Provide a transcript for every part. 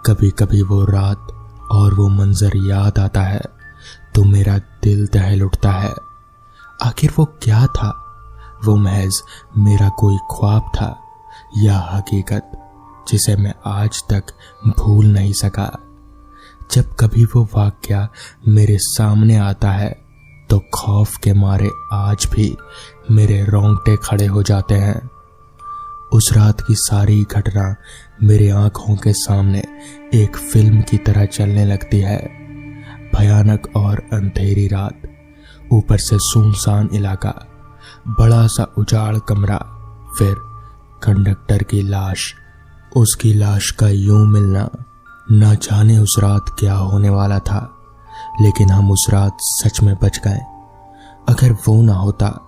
कभी कभी वो रात और वो मंजर याद आता है तो मेरा दिल दहल उठता है। आखिर वो क्या था? वो महज मेरा कोई ख्वाब था या हकीकत जिसे मैं आज तक भूल नहीं सका। जब कभी वो वाकया मेरे सामने आता है तो खौफ के मारे आज भी मेरे रोंगटे खड़े हो जाते हैं। उस रात की सारी घटना मेरी आंखों के सामने एक फिल्म की तरह चलने लगती है। भयानक और अंधेरी रात, ऊपर से सुनसान इलाका, बड़ा सा उजाड़ कमरा, फिर कंडक्टर की लाश। उसकी लाश का यूं मिलना, ना जाने उस रात क्या होने वाला था, लेकिन हम उस रात सच में बच गए। अगर वो ना होता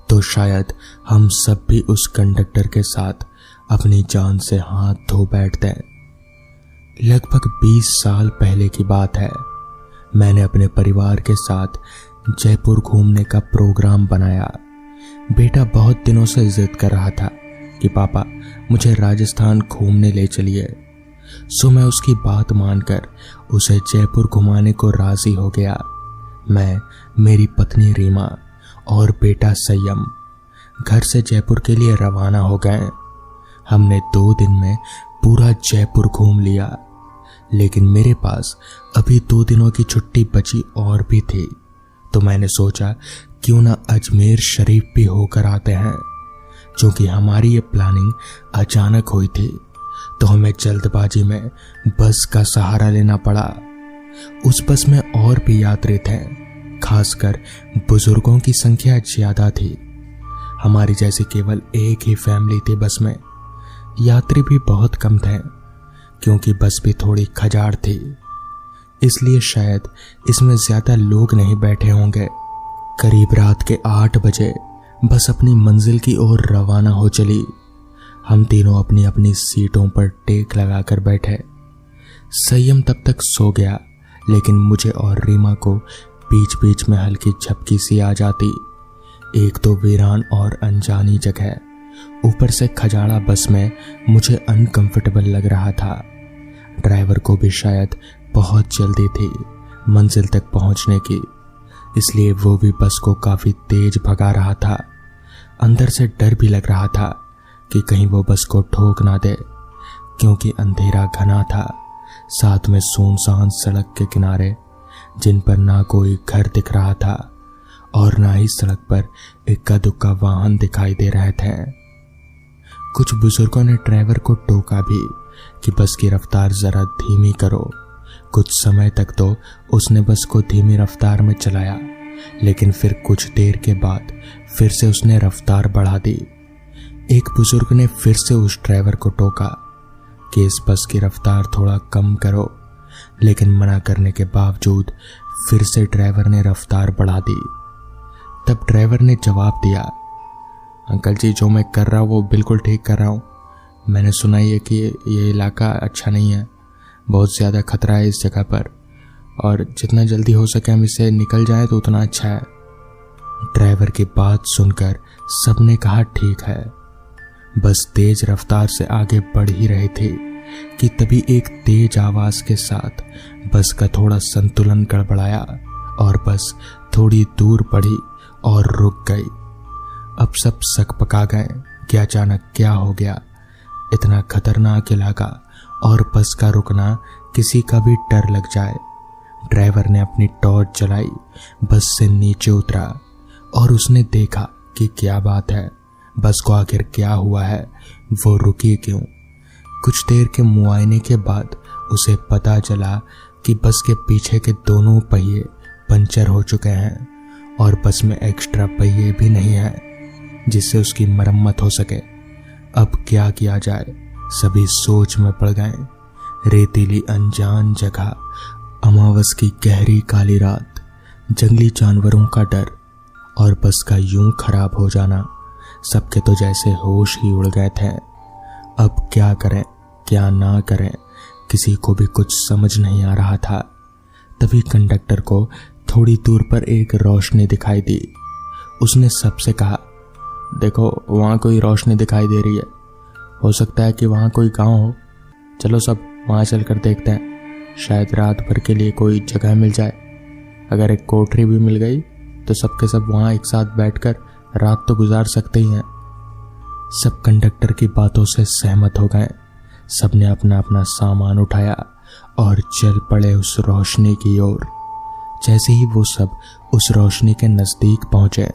तो शायद हम सब भी उस कंडक्टर के साथ अपनी जान से हाथ धो बैठते। लगभग 20 साल पहले की बात है। मैंने अपने परिवार के साथ जयपुर घूमने का प्रोग्राम बनाया। बेटा बहुत दिनों से जिद कर रहा था कि पापा मुझे राजस्थान घूमने ले चलिए। सो मैं उसकी बात मानकर उसे जयपुर घुमाने को राजी हो गया। मैं, मेरी पत्नी रीमा और बेटा संयम घर से जयपुर के लिए रवाना हो गए। हमने 2 दिन में पूरा जयपुर घूम लिया, लेकिन मेरे पास अभी 2 दिनों की छुट्टी बची और भी थी, तो मैंने सोचा क्यों ना अजमेर शरीफ भी होकर आते हैं। क्योंकि हमारी ये प्लानिंग अचानक हुई थी तो हमें जल्दबाजी में बस का सहारा लेना पड़ा। उस बस में और भी यात्री थे, खासकर बुजुर्गों की संख्या ज्यादा थी। हमारी जैसी केवल एक ही फैमिली थी बस में। यात्री भी बहुत कम थे क्योंकि बस भी थोड़ी खजाड़ थी, इसलिए शायद इसमें ज्यादा लोग नहीं बैठे होंगे। करीब रात के 8 बजे बस अपनी मंजिल की ओर रवाना हो चली। हम तीनों अपनी अपनी सीटों पर टेक लगाकर बैठे। संयम तब तक सो गया, लेकिन मुझे और रीमा को बीच बीच में हल्की झपकी सी आ जाती। एक तो वीरान और अनजानी जगह, ऊपर से खजाड़ा बस में मुझे अनकंफर्टेबल लग रहा था। ड्राइवर को भी शायद बहुत जल्दी थी मंजिल तक पहुंचने की, इसलिए वो भी बस को काफी तेज भगा रहा था। अंदर से डर भी लग रहा था कि कहीं वो बस को ठोक ना दे, क्योंकि अंधेरा घना था, साथ में सुनसान सड़क के किनारे जिन पर ना कोई घर दिख रहा था और ना ही सड़क पर इक्का दुक्का वाहन दिखाई दे रहे थे। कुछ बुजुर्गों ने ड्राइवर को टोका भी कि बस की रफ्तार जरा धीमी करो। कुछ समय तक तो उसने बस को धीमी रफ्तार में चलाया, लेकिन फिर कुछ देर के बाद फिर से उसने रफ्तार बढ़ा दी। एक बुजुर्ग ने फिर से उस ड्राइवर को टोका कि इस बस की रफ्तार थोड़ा कम करो, लेकिन मना करने के बावजूद फिर से ड्राइवर ने रफ्तार बढ़ा दी। तब ड्राइवर ने जवाब दिया, अंकल जी जो मैं कर रहा हूँ वो बिल्कुल ठीक कर रहा हूँ। मैंने सुना है कि ये इलाका अच्छा नहीं है, बहुत ज़्यादा खतरा है इस जगह पर, और जितना जल्दी हो सके हम इससे निकल जाए तो उतना अच्छा है। ड्राइवर की बात सुनकर सबने कहा ठीक है। बस तेज रफ्तार से आगे बढ़ ही रही थी कि तभी एक तेज आवाज के साथ बस का थोड़ा संतुलन गड़बड़ाया और बस थोड़ी दूर बढ़ी और रुक गई। अब सब सकपका गए कि अचानक क्या हो गया। इतना खतरनाक इलाका और बस का रुकना, किसी का भी डर लग जाए। ड्राइवर ने अपनी टॉर्च जलाई, बस से नीचे उतरा और उसने देखा कि क्या बात है, बस को आखिर क्या हुआ है, वो रुकी क्यों। कुछ देर के मुआयने के बाद उसे पता चला कि बस के पीछे के दोनों पहिए पंचर हो चुके हैं और बस में एक्स्ट्रा पहिए भी नहीं है जिससे उसकी मरम्मत हो सके। अब क्या किया जाए, सभी सोच में पड़ गए। रेतीली अनजान जगह, अमावस की गहरी काली रात, जंगली जानवरों का डर और बस का यूं खराब हो जाना, सबके तो जैसे होश ही उड़ गए थे। अब क्या करें क्या ना करें, किसी को भी कुछ समझ नहीं आ रहा था। तभी कंडक्टर को थोड़ी दूर पर एक रोशनी दिखाई दी। उसने सबसे कहा, देखो वहाँ कोई रोशनी दिखाई दे रही है, हो सकता है कि वहाँ कोई गांव हो, चलो सब वहाँ चलकर देखते हैं, शायद रात भर के लिए कोई जगह मिल जाए। अगर एक कोठरी भी मिल गई तो सबके सब वहाँ एक साथ बैठकर रात तो गुजार सकते ही हैं। सब कंडक्टर की बातों से सहमत हो गए। सबने अपना अपना सामान उठाया और चल पड़े उस रोशनी की ओर। जैसे ही वो सब उस रोशनी के नजदीक पहुंचे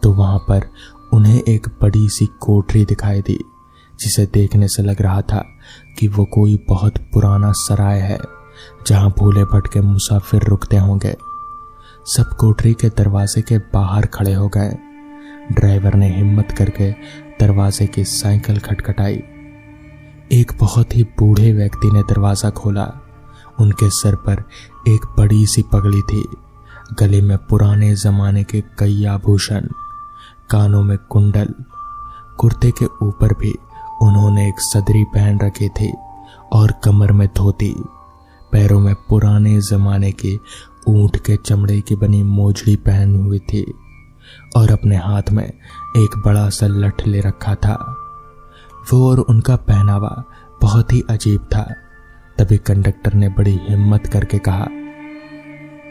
तो वहां पर उन्हें एक बड़ी सी कोठरी दिखाई दी, जिसे देखने से लग रहा था कि वो कोई बहुत पुराना सराय है जहां भूले भटके मुसाफिर रुकते होंगे। सब कोठरी के दरवाजे के बाहर खड़े हो गए। ड्राइवर ने हिम्मत करके दरवाजे की साइकिल खटखटाई। एक बहुत ही बूढ़े व्यक्ति ने दरवाजा खोला। उनके सर पर एक बड़ी सी पगड़ी थी, गले में पुराने जमाने के कई आभूषण, कानों में कुंडल। कुर्ते के ऊपर भी उन्होंने एक सदरी पहन रखी थी और कमर में धोती। पैरों में पुराने जमाने की ऊंट के चमड़े की बनी मोजड़ी पहन हुई थी और अपने हाथ में एक बड़ा सा लठ ले रखा था। वो और उनका पहनावा बहुत ही अजीब था। तभी कंडक्टर ने बड़ी हिम्मत करके कहा,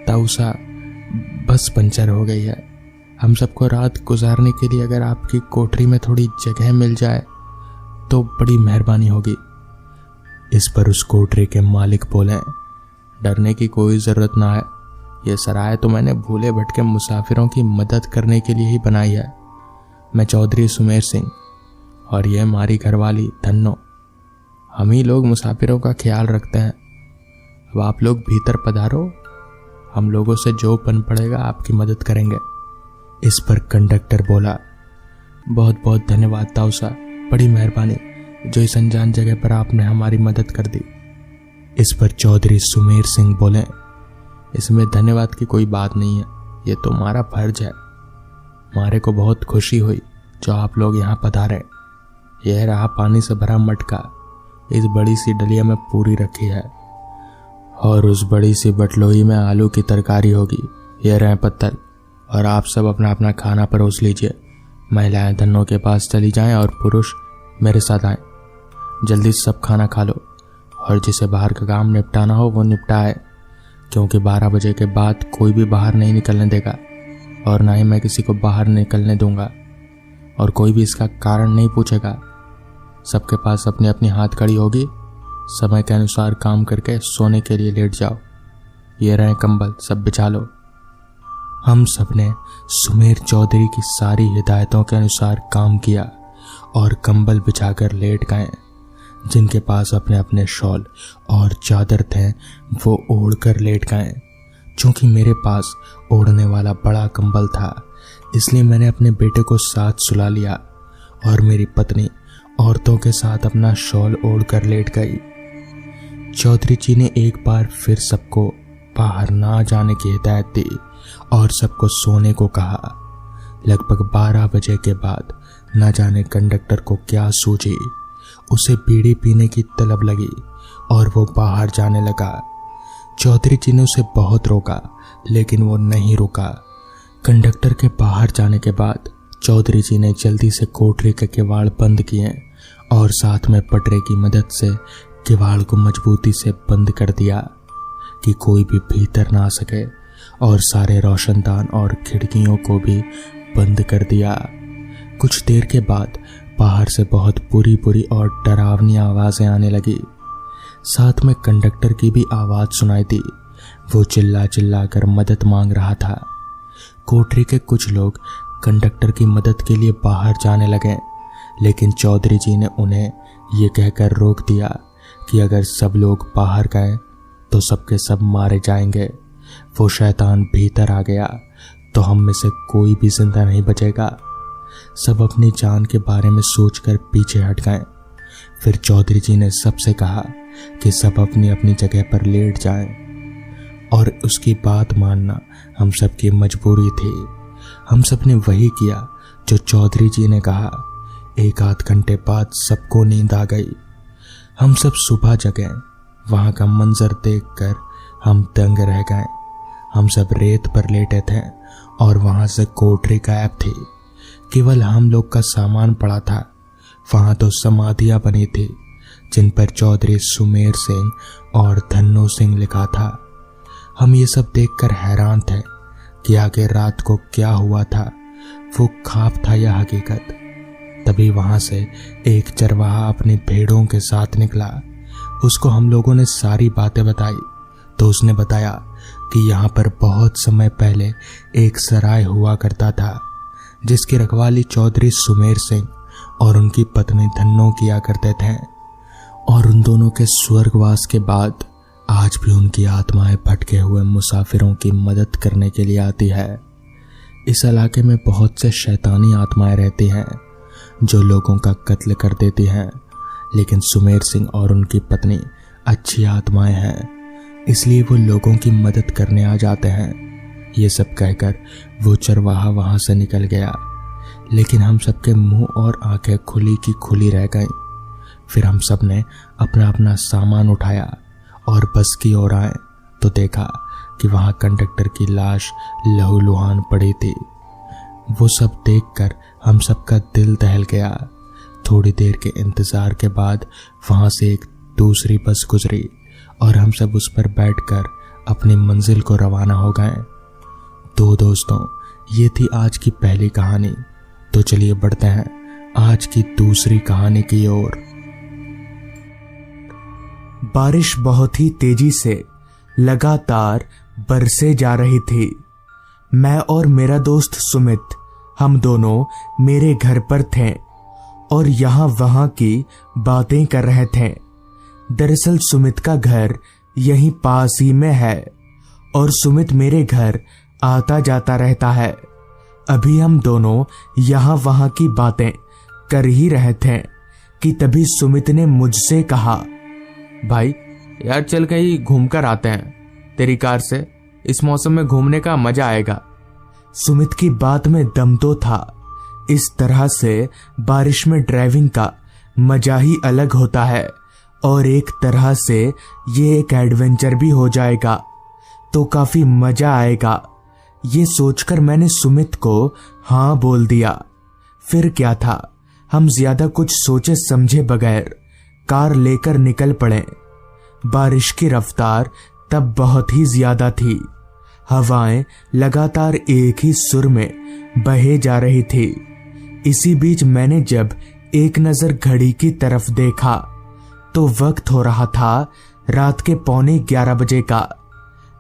ताऊ साहब, बस पंचर हो गई है। हम सबको रात गुजारने के लिए अगर आपकी कोठरी में थोड़ी जगह मिल जाए तो बड़ी मेहरबानी होगी। इस पर उस कोठरी के मालिक बोले, डरने की कोई ज़रूरत ना है। ये सराय तो मैंने भूले भटके मुसाफिरों की मदद करने के लिए ही बनाई है। मैं चौधरी सुमेर सिंह और ये हमारी घरवाली धन्नो, हम ही लोग मुसाफिरों का ख्याल रखते हैं। अब आप लोग भीतर पधारो, हम लोगों से जो बन पड़ेगा आपकी मदद करेंगे। इस पर कंडक्टर बोला, बहुत बहुत धन्यवाद ताऊ साहब, बड़ी मेहरबानी जो इस अनजान जगह पर आपने हमारी मदद कर दी। इस पर चौधरी सुमेर सिंह बोले, इसमें धन्यवाद की कोई बात नहीं है, ये तो हमारा फर्ज है। हमारे को बहुत खुशी हुई जो आप लोग यहाँ पधारे। यह रहा पानी से भरा मटका, इस बड़ी सी डलिया में पूरी रखी है और उस बड़ी सी बटलोई में आलू की तरकारी होगी। यह रहे पत्तल और आप सब अपना अपना खाना परोस लीजिए। महिलाएं धन्नों के पास चली जाएं और पुरुष मेरे साथ आएं। जल्दी सब खाना खा लो और जिसे बाहर का काम निपटाना हो वो निपटाए, क्योंकि 12 बजे के बाद कोई भी बाहर नहीं निकलने देगा और ना ही मैं किसी को बाहर निकलने दूंगा और कोई भी इसका कारण नहीं पूछेगा। सबके पास अपनी अपनी हाथ कड़ी होगी। समय के अनुसार काम करके सोने के लिए लेट जाओ। ये रहे कंबल, सब बिछा लो। हम सब ने सुमेर चौधरी की सारी हिदायतों के अनुसार काम किया और कंबल बिछाकर लेट गए। जिनके पास अपने अपने शॉल और चादर थे वो ओढ़ कर लेट गए। चूंकि मेरे पास ओढ़ने वाला बड़ा कंबल था, इसलिए मैंने अपने बेटे को साथ सुला लिया और मेरी पत्नी औरतों के साथ अपना शॉल ओढ़ कर लेट गई। चौधरी जी ने एक बार फिर सबको बाहर ना जाने की हिदायत दी और सबको सोने को कहा। लगभग 12 बजे के बाद न जाने कंडक्टर को क्या सूझी, उसे बीड़ी पीने की तलब लगी और वो बाहर जाने लगा। चौधरी जी ने उसे बहुत रोका लेकिन वो नहीं रुका। कंडक्टर के बाहर जाने के बाद चौधरी जी ने जल्दी से कोठरी के किवाड़ बंद किए और साथ में पटरे की मदद से किवाड़ को मजबूती से बंद कर दिया कि कोई भी भीतर ना आ सके, और सारे रोशनदान और खिड़कियों को भी बंद कर दिया। कुछ देर के बाद बाहर से बहुत बुरी बुरी और डरावनी आवाजें आने लगी। साथ में कंडक्टर की भी आवाज सुनाई दी। वो चिल्ला चिल्ला कर मदद मांग रहा था। कोठरी के कुछ लोग कंडक्टर की मदद के लिए बाहर जाने लगे, लेकिन चौधरी जी ने उन्हें ये कहकर रोक दिया कि अगर सब लोग बाहर गए तो सबके सब मारे जाएंगे। वो शैतान भीतर आ गया तो हम में से कोई भी जिंदा नहीं बचेगा। सब अपनी जान के बारे में सोचकर पीछे हट गए। फिर चौधरी जी ने सबसे कहा कि सब अपनी अपनी जगह पर लेट जाएं, और उसकी बात मानना हम सब की मजबूरी थी। हम सब ने वही किया जो चौधरी जी ने कहा। 1 आध घंटे बाद सबको नींद आ गई। हम सब सुबह जगे। वहां का मंजर देखकर हम दंग रह गए। हम सब रेत पर लेटे थे और वहां से कोठरी गायब थी। केवल हम लोग का सामान पड़ा था। वहां तो समाधियां बनी थी जिन पर चौधरी सुमेर सिंह और धन्नो सिंह लिखा था। हम ये सब देखकर हैरान थे कि आखिर रात को क्या हुआ था, वो ख्वाब था या हकीकत। तभी वहां से एक चरवाहा अपनी भेड़ों के साथ निकला। उसको हम लोगों ने सारी बातें बताई तो उसने बताया कि यहाँ पर बहुत समय पहले एक सराय हुआ करता था, जिसकी रखवाली चौधरी सुमेर सिंह और उनकी पत्नी धन्नो किया करते थे। और उन दोनों के स्वर्गवास के बाद आज भी उनकी आत्माएं भटके हुए मुसाफिरों की मदद करने के लिए आती है। इस इलाके में बहुत से शैतानी आत्माएं रहती हैं जो लोगों का कत्ल कर देती हैं, लेकिन सुमेर सिंह और उनकी पत्नी अच्छी आत्माएं हैं, इसलिए वो लोगों की मदद करने आ जाते हैं। ये सब कहकर वो चरवाहा वहां से निकल गया, लेकिन हम सबके मुंह और आंखें खुली की खुली रह गईं। फिर हम सब ने अपना अपना सामान उठाया और बस की ओर आए तो देखा कि वहां कंडक्टर की लाश लहूलुहान पड़ी थी। वो सब देखकर हम सबका दिल दहल गया। थोड़ी देर के इंतजार के बाद वहां से एक दूसरी बस गुजरी और हम सब उस पर बैठकर अपनी मंजिल को रवाना हो गए। तो दोस्तों, ये थी आज की पहली कहानी। तो चलिए बढ़ते हैं आज की दूसरी कहानी की ओर। बारिश बहुत ही तेजी से लगातार बरसे जा रही थी। मैं और मेरा दोस्त सुमित, हम दोनों मेरे घर पर थे और यहाँ वहाँ की बातें कर रहे थे। दरअसल सुमित का घर यहीं पास ही में है और सुमित मेरे घर आता जाता रहता है। अभी हम दोनों यहाँ वहाँ की बातें कर ही रहे थे कि तभी सुमित ने मुझसे कहा, भाई यार चल कहीं घूम कर आते हैं, तेरी कार से इस मौसम में घूमने का मजा आएगा। सुमित की बात में दम तो था। इस तरह से बारिश में ड्राइविंग का मजा ही अलग होता है और एक तरह से ये एक एडवेंचर भी हो जाएगा, तो काफी मजा आएगा। ये सोचकर मैंने सुमित को हाँ बोल दिया। फिर क्या था, हम ज्यादा कुछ सोचे समझे बगैर कार लेकर निकल पड़े। बारिश की रफ्तार तब बहुत ही ज्यादा थी। हवाएं लगातार एक ही सुर में बहे जा रही थी। इसी बीच मैंने जब एक नजर घड़ी की तरफ देखा तो वक्त हो रहा था रात के 11:15 बजे का।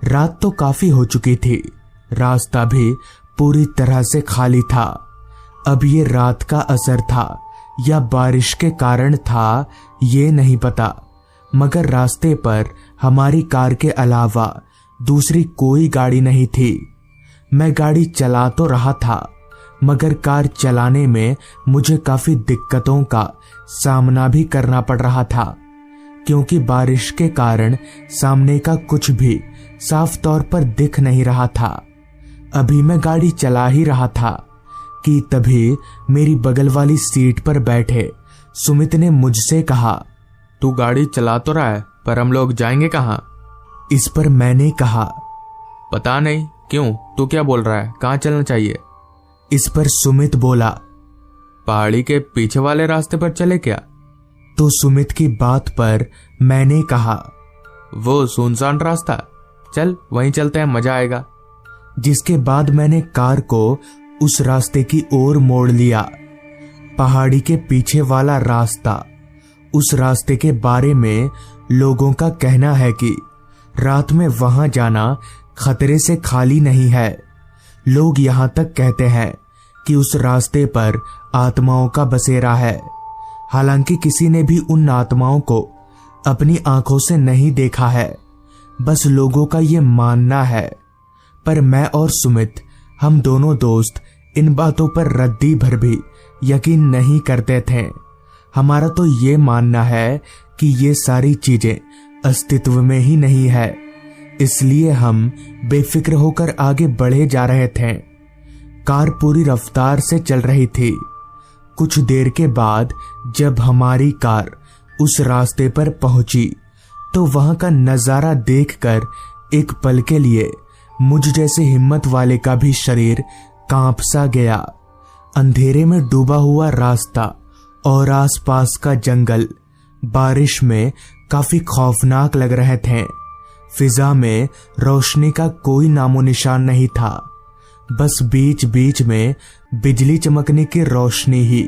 रात तो काफी हो चुकी थी, रास्ता भी पूरी तरह से खाली था। अब ये रात का असर था या बारिश के कारण था, ये नहीं पता, मगर रास्ते पर हमारी कार के अलावा दूसरी कोई गाड़ी नहीं थी। मैं गाड़ी चला तो रहा था, मगर कार चलाने में मुझे काफी दिक्कतों का सामना भी करना पड़ रहा था, क्योंकि बारिश के कारण सामने का कुछ भी साफ तौर पर दिख नहीं रहा था। अभी मैं गाड़ी चला ही रहा था कि तभी मेरी बगल वाली सीट पर बैठे सुमित ने मुझसे कहा, तू गाड़ी चला तो रहा है, पर हम लोग जाएंगे कहाँ? इस पर मैंने कहा, पता नहीं। क्यों, तू क्या बोल रहा है, कहाँ चलना चाहिए? इस पर सुमित बोला, पहाड़ी के पीछे वाले रास्ते पर चले क्या? तो सुमित की बात पर मैंने कहा, वो सुनसान रास्ता, चल वहीं चलते हैं, मजा आएगा। जिसके बाद मैंने कार को उस रास्ते की ओर मोड़ लिया। पहाड़ी के पीछे वाला रास्ता, उस रास्ते के बारे में लोगों का कहना है कि रात में वहां जाना खतरे से खाली नहीं है। लोग यहां तक कहते हैं कि उस रास्ते पर आत्माओं का बसेरा है। हालांकि किसी ने भी उन आत्माओं को अपनी आंखों से नहीं देखा है, बस लोगों का ये मानना है। पर मैं और सुमित, हम दोनों दोस्त, इन बातों पर रद्दी भर भी यकीन नहीं करते थे। हमारा तो ये मानना है कि ये सारी चीजें अस्तित्व में ही नहीं है, इसलिए हम बेफिक्र होकर आगे बढ़े जा रहे थे। कार पूरी रफ्तार से चल रही थी। कुछ देर के बाद जब हमारी कार उस रास्ते पर पहुंची तो वहां का नजारा देखकर एक पल के लिए मुझ जैसे हिम्मत वाले का भी शरीर कांप सा गया। अंधेरे में डूबा हुआ रास्ता और आसपास का जंगल बारिश में काफी खौफनाक लग रहे थे। फिजा में रोशनी का कोई नामो निशान नहीं था, बस बीच बीच में बिजली चमकने की रोशनी ही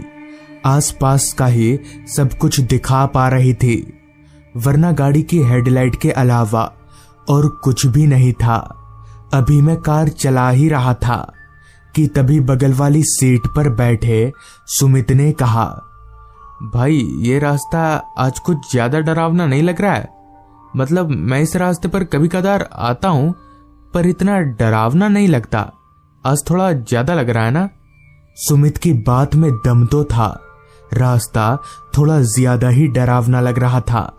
आसपास का ही सब कुछ दिखा पा रही थी, वरना गाड़ी की हेडलाइट के अलावा और कुछ भी नहीं था। अभी मैं कार चला ही रहा था कि तभी बगल वाली सीट पर बैठे सुमित ने कहा, भाई ये रास्ता आज कुछ ज्यादा डरावना नहीं लग रहा है। मतलब मैं इस रास्ते पर कभी कदार आता हूं, पर इतना डरावना नहीं लगता। आज थोड़ा ज्यादा लग रहा है ना? सुमित की बात में दम तो था, रास्ता थोड़ा ज्यादा ही डरावना लग रहा था,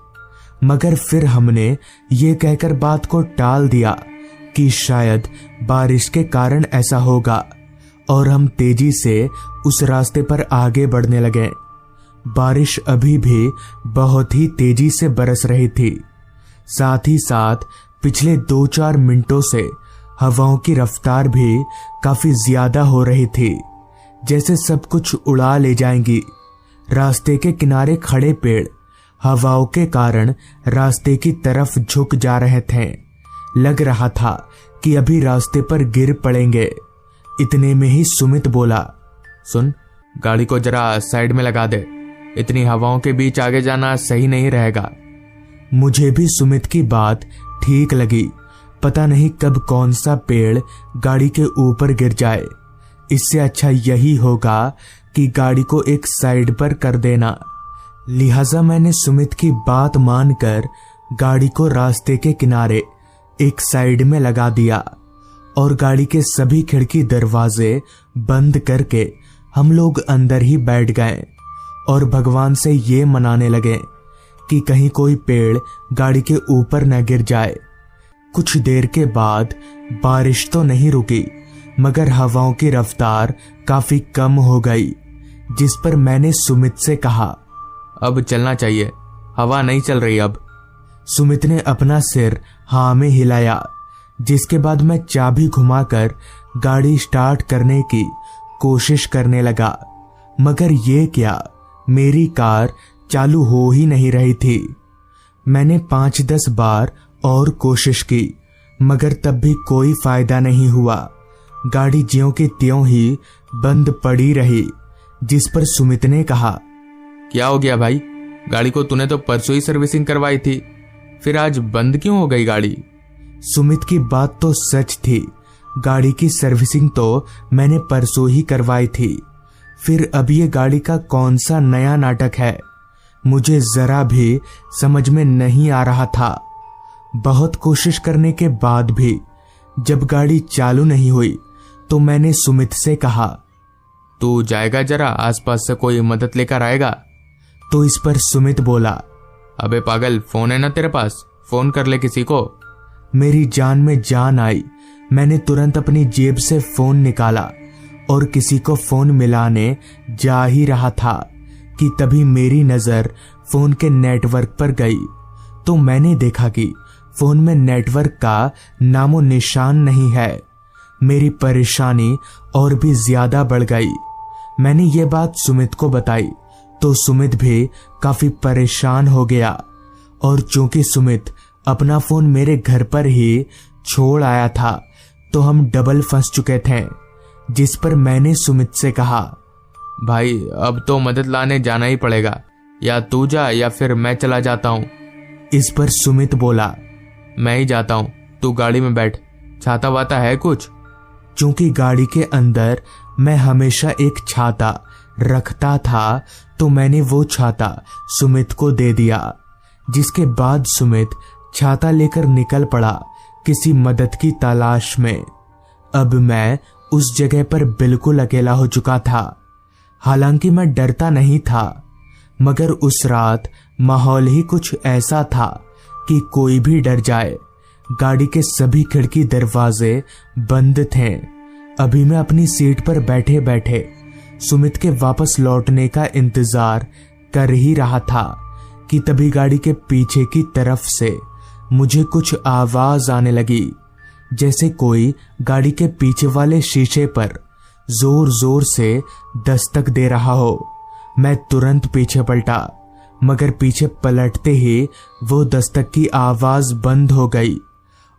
मगर फिर हमने ये कहकर बात को टाल दिया कि शायद बारिश के कारण ऐसा होगा, और हम तेजी से उस रास्ते पर आगे बढ़ने लगे। बारिश अभी भी बहुत ही तेजी से बरस रही थी। साथ ही साथ पिछले 2-4 मिनटों से हवाओं की रफ्तार भी काफी ज्यादा हो रही थी, जैसे सब कुछ उड़ा ले जाएंगी। रास्ते के किनारे खड़े पेड़ हवाओं के कारण रास्ते की तरफ झुक जा रहे थे। लग रहा था कि अभी रास्ते पर गिर पड़ेंगे। इतने में ही सुमित बोला, सुन, गाड़ी को जरा साइड में लगा दे, इतनी हवाओं के बीच आगे जाना सही नहीं रहेगा। मुझे भी सुमित की बात ठीक लगी। पता नहीं कब कौन सा पेड़ गाड़ी के ऊपर गिर जाए। इससे अच्छा यही होगा कि गाड़ी को एक साइड पर कर देना। लिहाजा मैंने सुमित की बात मानकर गाड़ी को रास्ते के किनारे एक साइड में लगा दिया और गाड़ी के सभी खिड़की दरवाजे बंद करके हम लोग अंदर ही बैठ गए और भगवान से ये मनाने लगे कि कहीं कोई पेड़ गाड़ी के ऊपर न गिर जाए। कुछ देर के बाद बारिश तो नहीं रुकी, मगर हवाओं की रफ्तार काफी कम हो गई, जिस पर मैंने सुमित से कहा, अब चलना चाहिए, हवा नहीं चल रही अब। सुमित ने अपना सिर हाँ में हिलाया, जिसके बाद मैं चाबी घुमाकर गाड़ी स्टार्ट करने की कोशिश करने लगा, मगर ये क्या, मेरी कार चालू हो ही नहीं रही थी। मैंने 5-10 बार और कोशिश की, मगर तब भी कोई फायदा नहीं हुआ। गाड़ी ज्यों की त्यों ही बंद पड़ी रही, जिस पर सुमित ने कहा, क्या हो गया भाई? गाड़ी को तूने तो परसों ही सर्विसिंग करवाई थी, फिर आज बंद क्यों हो गई गाड़ी? सुमित की बात तो सच थी। गाड़ी की सर्विसिंग तो मैंने परसों ही करवाई थी। फिर अब ये गाड़ी का कौन सा नया नाटक है, मुझे जरा भी समझ में नहीं आ रहा था। बहुत कोशिश करने के बाद भी जब गाड़ी चालू नहीं हुई तो मैंने सुमित से कहा, तू जाएगा जरा आसपास से कोई मदद लेकर आएगा? तो इस पर सुमित बोला, अबे पागल, फोन है ना तेरे पास, फोन कर ले किसी को। मेरी जान में जान आई। मैंने तुरंत अपनी जेब से फोन निकाला और किसी को फोन मिलाने जा ही रहा था कि तभी मेरी नजर फोन के नेटवर्क पर गई, तो मैंने देखा कि फोन में नेटवर्क का नामो निशान नहीं है। मेरी परेशानी और भी ज्यादा बढ़ गई। मैंने ये बात सुमित को बताई तो सुमित भी काफी परेशान हो गया, और चूंकि सुमित अपना फोन मेरे घर पर ही छोड़ आया था तो हम डबल फंस चुके थे। जिस पर मैंने सुमित से कहा, भाई अब तो मदद लाने जाना ही पड़ेगा, या तू जा या फिर मैं चला जाता हूँ। इस पर सुमित बोला, मैं ही जाता हूँ, तू गाड़ी में बैठ, छाता वाता है कुछ? चूंकि गाड़ी के अंदर मैं हमेशा एक छाता रखता था तो मैंने वो छाता सुमित को दे दिया, जिसके बाद सुमित छाता लेकर निकल पड़ा किसी मदद की तलाश में। अब मैं उस जगह पर बिल्कुल अकेला हो चुका था। हालांकि मैं डरता नहीं था, मगर उस रात माहौल ही कुछ ऐसा था कि कोई भी डर जाए। गाड़ी के सभी खिड़की दरवाजे बंद थे। अभी मैं अपनी सीट पर बैठे बैठे सुमित के वापस लौटने का इंतजार कर ही रहा था कि तभी गाड़ी के पीछे की तरफ से मुझे कुछ आवाज आने लगी, जैसे कोई गाड़ी के पीछे वाले शीशे पर जोर जोर से दस्तक दे रहा हो। मैं तुरंत पीछे पलटा, मगर पीछे पलटते ही वो दस्तक की आवाज बंद हो गई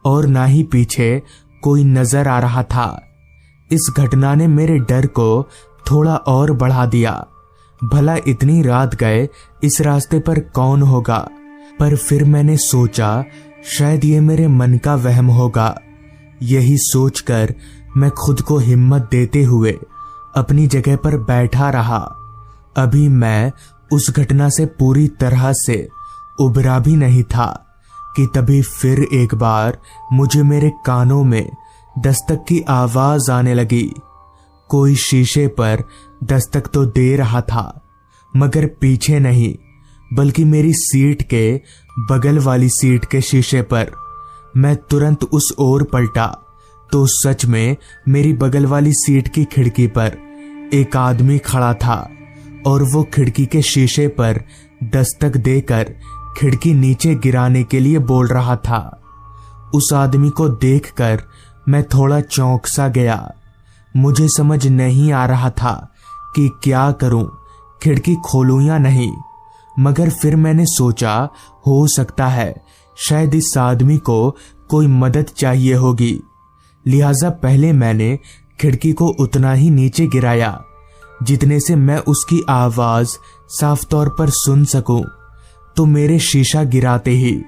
और ना ही पीछे कोई नजर आ रहा था। इस घटना ने मेरे डर को थोड़ा और बढ़ा दिया। भला इतनी रात गए इस रास्ते पर कौन होगा? पर फिर मैंने सोचा शायद ये मेरे मन का वहम होगा। यही सोचकर मैं खुद को हिम्मत देते हुए अपनी जगह पर बैठा रहा। अभी मैं उस घटना से पूरी तरह से उबरा भी नहीं था कि तभी फिर एक बार मुझे मेरे कानों में दस्तक की आवाज आने लगी। कोई शीशे पर दस्तक तो दे रहा था, मगर पीछे नहीं बल्कि मेरी सीट के बगल वाली सीट के शीशे पर। मैं तुरंत उस ओर पलटा तो सच में मेरी बगल वाली सीट की खिड़की पर एक आदमी खड़ा था और वो खिड़की के शीशे पर दस्तक देकर खिड़की नीचे गिराने के लिए बोल रहा था। उस आदमी को देखकर मैं थोड़ा चौंक सा गया। मुझे समझ नहीं आ रहा था कि क्या करूं, खिड़की खोलूं या नहीं। मगर फिर मैंने सोचा हो सकता है शायद इस आदमी को कोई मदद चाहिए होगी। लिहाजा पहले मैंने खिड़की को उतना ही नीचे गिराया जितने से मैं उसकी आवाज साफ तौर पर सुन सकूं। तो मेरे शीशा गिराते ही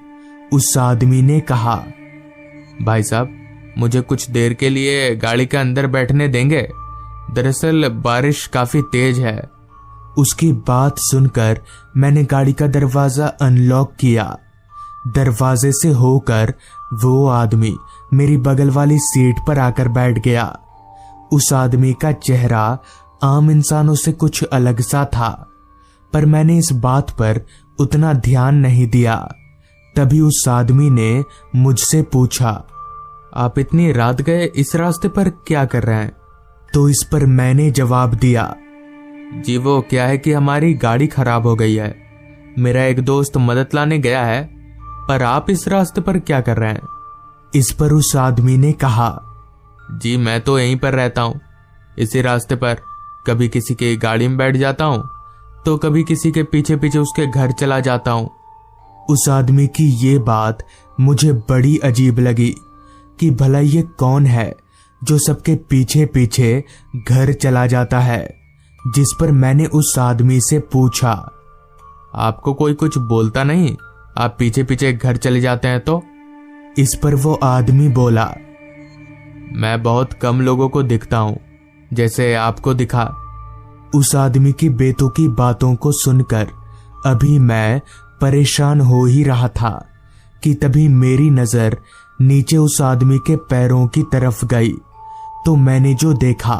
उस आदमी ने कहा, भाई साहब, मुझे कुछ देर के लिए गाड़ी के अंदर बैठने देंगे? दरअसल बारिश काफी तेज है। उसकी बात सुनकर मैंने गाड़ी का दरवाजा अनलॉक किया। दरवाजे से होकर वो आदमी मेरी बगल वाली सीट पर आकर बैठ गया। उस आदमी का चेहरा आम इंसानों से कुछ अलग सा था, पर मैंने इस बात पर उतना ध्यान नहीं दिया। तभी उस आदमी ने मुझसे पूछा, आप इतनी रात गए इस रास्ते पर क्या कर रहे हैं? तो इस पर मैंने जवाब दिया, जी वो क्या है कि हमारी गाड़ी खराब हो गई है। मेरा एक दोस्त मदद लाने गया है, पर आप इस रास्ते पर क्या कर रहे हैं? इस पर उस आदमी ने कहा, जी मैं तो यहीं पर रहता हूँ, इसी रास्ते पर। कभी किसी की गाड़ी में बैठ जाता हूँ तो कभी किसी के पीछे पीछे उसके घर चला जाता हूँ। उस आदमी की ये बात मुझे बड़ी अजीब लगी कि भला ये कौन है जो सबके पीछे पीछे घर चला जाता है। जिस पर मैंने उस आदमी से पूछा, आपको कोई कुछ बोलता नहीं? आप पीछे पीछे घर चले जाते हैं तो? इस पर वो आदमी बोला, मैं बहुत कम लोगों को दिखता हूँ जैसे आपको दिखा। उस आदमी की बेतुकी बातों को सुनकर अभी मैं परेशान हो ही रहा था कि तभी मेरी नजर नीचे उस आदमी के पैरों की तरफ गई। तो मैंने जो देखा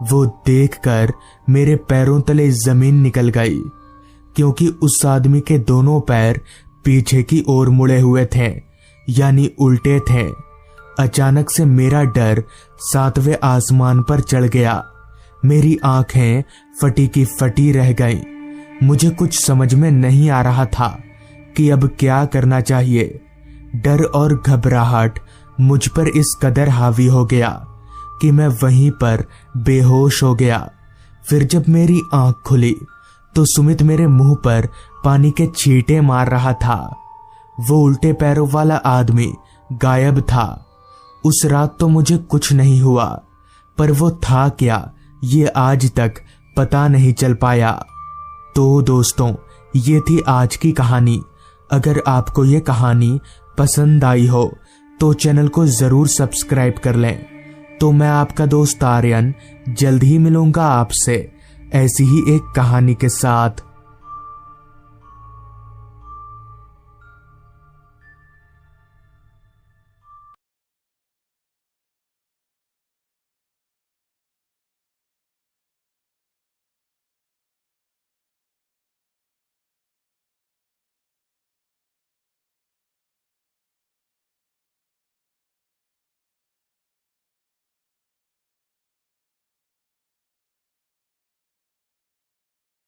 वो देखकर मेरे पैरों तले जमीन निकल गई, क्योंकि उस आदमी के दोनों पैर पीछे की ओर मुड़े हुए थे, यानी उल्टे थे। अचानक से मेरा डर 7वें आसमान पर चढ़ गया। मेरी आंखें फटी की फटी रह गईं। मुझे कुछ समझ में नहीं आ रहा था कि अब क्या करना चाहिए। डर और घबराहट मुझ पर इस कदर हावी हो गया कि मैं वहीं पर बेहोश हो गया। फिर जब मेरी आंख खुली तो सुमित मेरे मुंह पर पानी के छींटे मार रहा था। वो उल्टे पैरों वाला आदमी गायब था। उस रात तो मुझे कुछ नहीं हुआ, पर वो था क्या ये आज तक पता नहीं चल पाया। तो दोस्तों, ये थी आज की कहानी। अगर आपको ये कहानी पसंद आई हो तो चैनल को जरूर सब्सक्राइब कर लें। तो मैं आपका दोस्त आर्यन जल्द ही मिलूंगा आपसे ऐसी ही एक कहानी के साथ।